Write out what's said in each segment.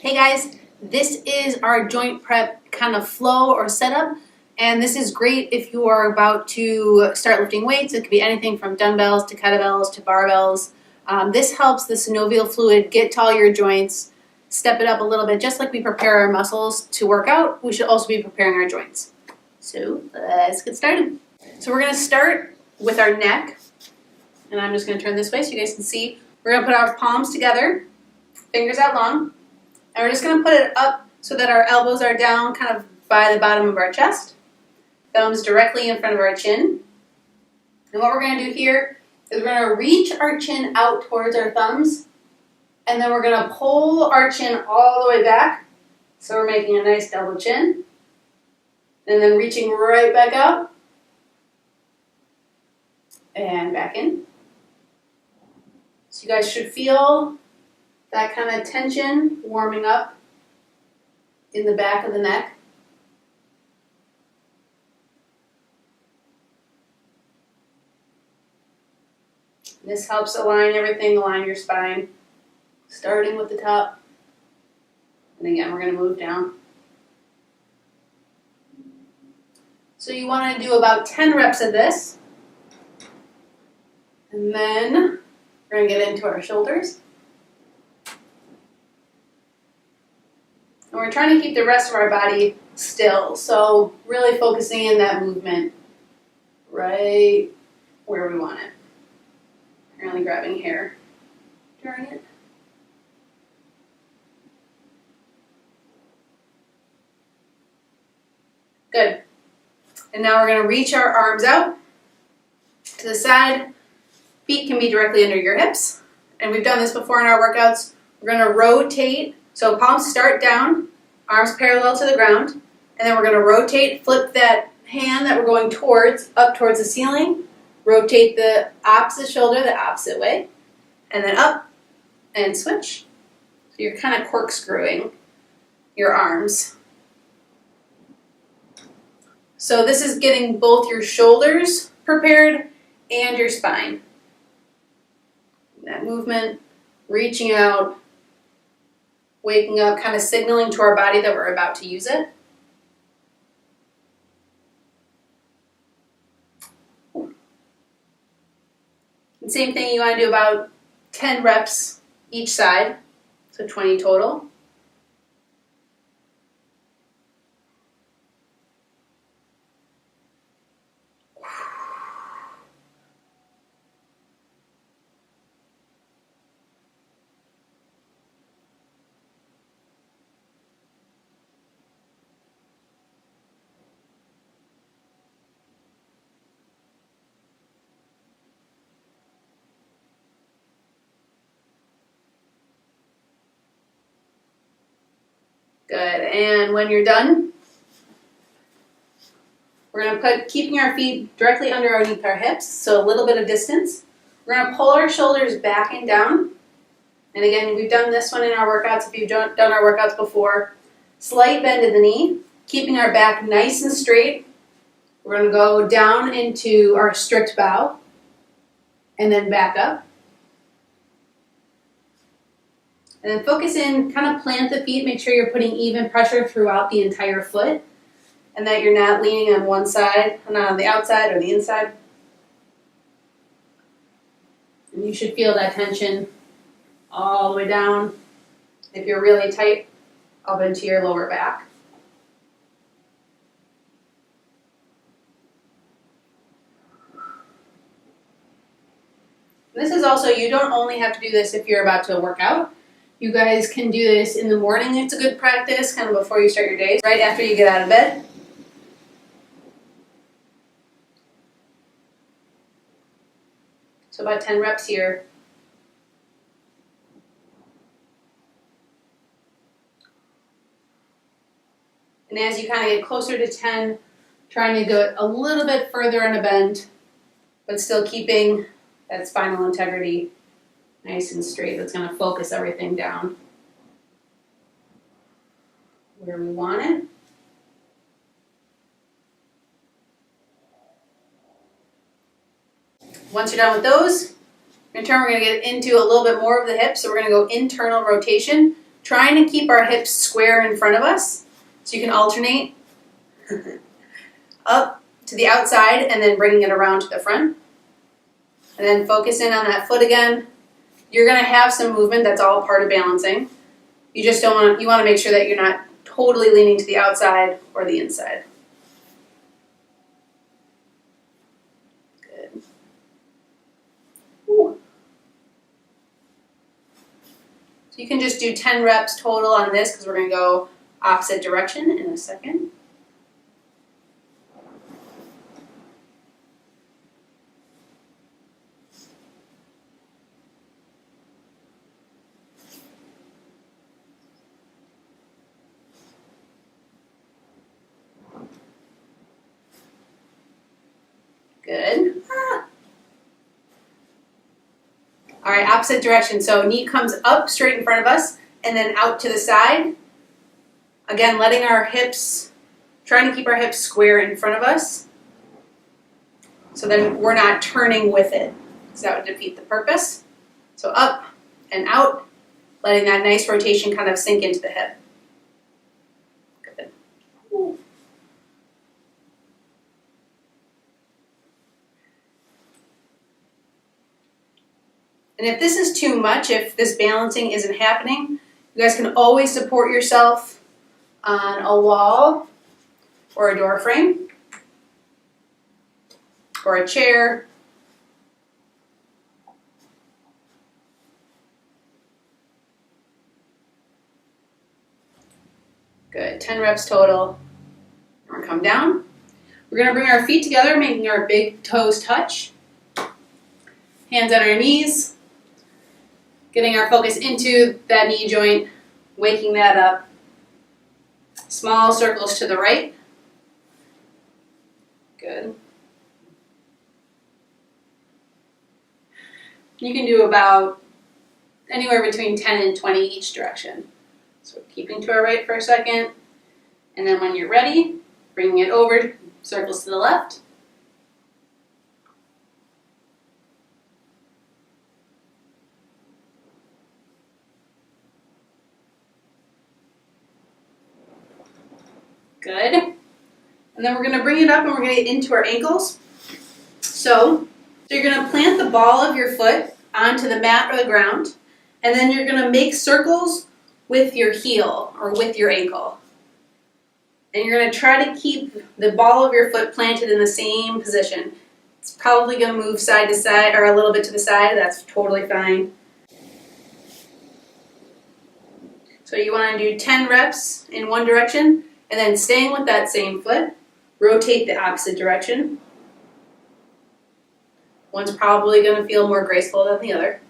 Hey guys, this is our joint prep kind of flow or setup, and this is great if you are about to start lifting weights. It could be anything from dumbbells to kettlebells to barbells. This helps the synovial fluid get to all your joints, step it up a little bit. Just like we prepare our muscles to work out, we should also be preparing our joints. So let's get started. So we're going to start with our neck, and I'm just going to turn this way so you guys can see. We're going to put our palms together, fingers out long. And we're just going to put it up so that our elbows are down kind of by the bottom of our chest. Thumbs directly in front of our chin. And what we're going to do here is we're going to reach our chin out towards our thumbs. And then we're going to pull our chin all the way back. So we're making a nice double chin. And then reaching right back out. And back in. So you guys should feel that kind of tension warming up in the back of the neck. This helps align everything, align your spine, starting with the top. And again, we're going to move down. So you want to do about 10 reps of this. And then we're going to get into our shoulders. And we're trying to keep the rest of our body still, so really focusing in that movement right where we want it. Apparently grabbing hair during it. Good. And now we're going to reach our arms out to the side. Feet can be directly under your hips. And we've done this before in our workouts. We're going to rotate. So palms start down, arms parallel to the ground, and then we're going to rotate, flip that hand that we're going towards, up towards the ceiling, rotate the opposite shoulder the opposite way, and then up and switch. So you're kind of corkscrewing your arms. So this is getting both your shoulders prepared and your spine. That movement, reaching out, waking up, kind of signaling to our body that we're about to use it. And same thing, you want to do about 10 reps each side, so 20 total. Good, and when you're done, we're going to put, keeping our feet directly underneath our hips, so a little bit of distance. We're going to pull our shoulders back and down. And again, we've done this one in our workouts. If you've done our workouts before, slight bend in the knee, keeping our back nice and straight. We're going to go down into our strict bow, and then back up. And then focus in, kind of plant the feet, make sure you're putting even pressure throughout the entire foot and that you're not leaning on one side, not on the outside or the inside. And you should feel that tension all the way down, if you're really tight, up into your lower back. This is also, you don't only have to do this if you're about to work out. You guys can do this in the morning. It's a good practice, kind of before you start your day, right after you get out of bed. So about 10 reps here. And as you kind of get closer to 10, trying to go a little bit further in a bend, but still keeping that spinal integrity nice and straight. That's going to focus everything down where we want it. Once you're done with those, in turn we're going to get into a little bit more of the hips. So we're going to go internal rotation. trying to keep our hips square in front of us. So you can alternate up to the outside and then bringing it around to the front. And then focus in on that foot again. You're gonna have some movement, that's all part of balancing. You just you wanna make sure that you're not totally leaning to the outside or the inside. Good. Ooh. So you can just do 10 reps total on this because we're gonna go opposite direction in a second. Good. All right, opposite direction. So knee comes up straight in front of us and then out to the side. Again, letting our hips, trying to keep our hips square in front of us. So then we're not turning with it. So that would defeat the purpose. So up and out, letting that nice rotation kind of sink into the hip. Good. Ooh. And if this is too much, if this balancing isn't happening, you guys can always support yourself on a wall or a door frame or a chair. Good, 10 reps total. We're gonna come down. We're gonna bring our feet together, making our big toes touch. Hands on our knees. Getting our focus into that knee joint, waking that up. Small circles to the right. Good. You can do about anywhere between 10 and 20 each direction. So keeping to our right for a second, and then when you're ready, bringing it over, circles to the left. Good. And then we're going to bring it up and we're going to get into our ankles. So you're going to plant the ball of your foot onto the mat or the ground, and then you're going to make circles with your heel or with your ankle. And you're going to try to keep the ball of your foot planted in the same position. It's probably going to move side to side or a little bit to the side. That's totally fine. So you want to do 10 reps in one direction, and then staying with that same foot, rotate the opposite direction. One's probably going to feel more graceful than the other.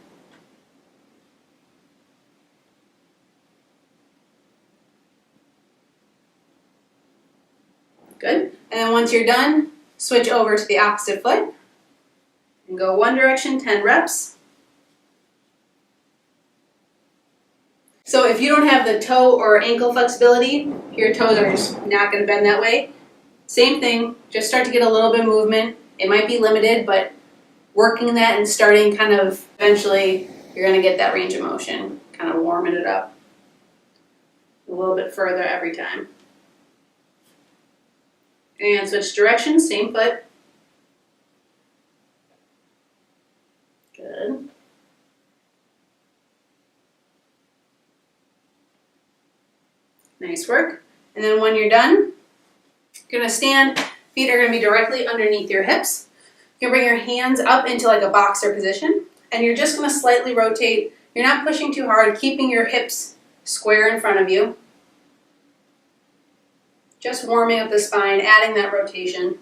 Good. And then once you're done, switch over to the opposite foot and go one direction, 10 reps. So if you don't have the toe or ankle flexibility, your toes are just not going to bend that way. Same thing, just start to get a little bit of movement. It might be limited, but working that and starting kind of eventually, you're going to get that range of motion, kind of warming it up a little bit further every time. And switch directions, same foot. Good. Nice work. And then when you're done, you're going to stand. Feet are going to be directly underneath your hips. You're going to bring your hands up into like a boxer position, and you're just going to slightly rotate. You're not pushing too hard, keeping your hips square in front of you. Just warming up the spine, adding that rotation.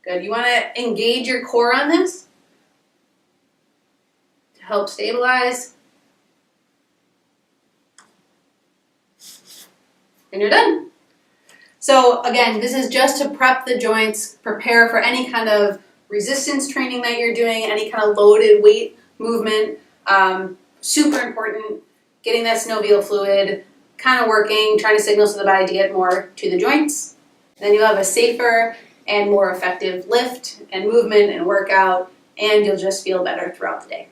Good. You want to engage your core on this to help stabilize. And you're done. So again, this is just to prep the joints, prepare for any kind of resistance training that you're doing, any kind of loaded weight movement. Super important, getting that synovial fluid kind of working, trying to signal to the body to get more to the joints. Then you'll have a safer and more effective lift and movement and workout, and you'll just feel better throughout the day.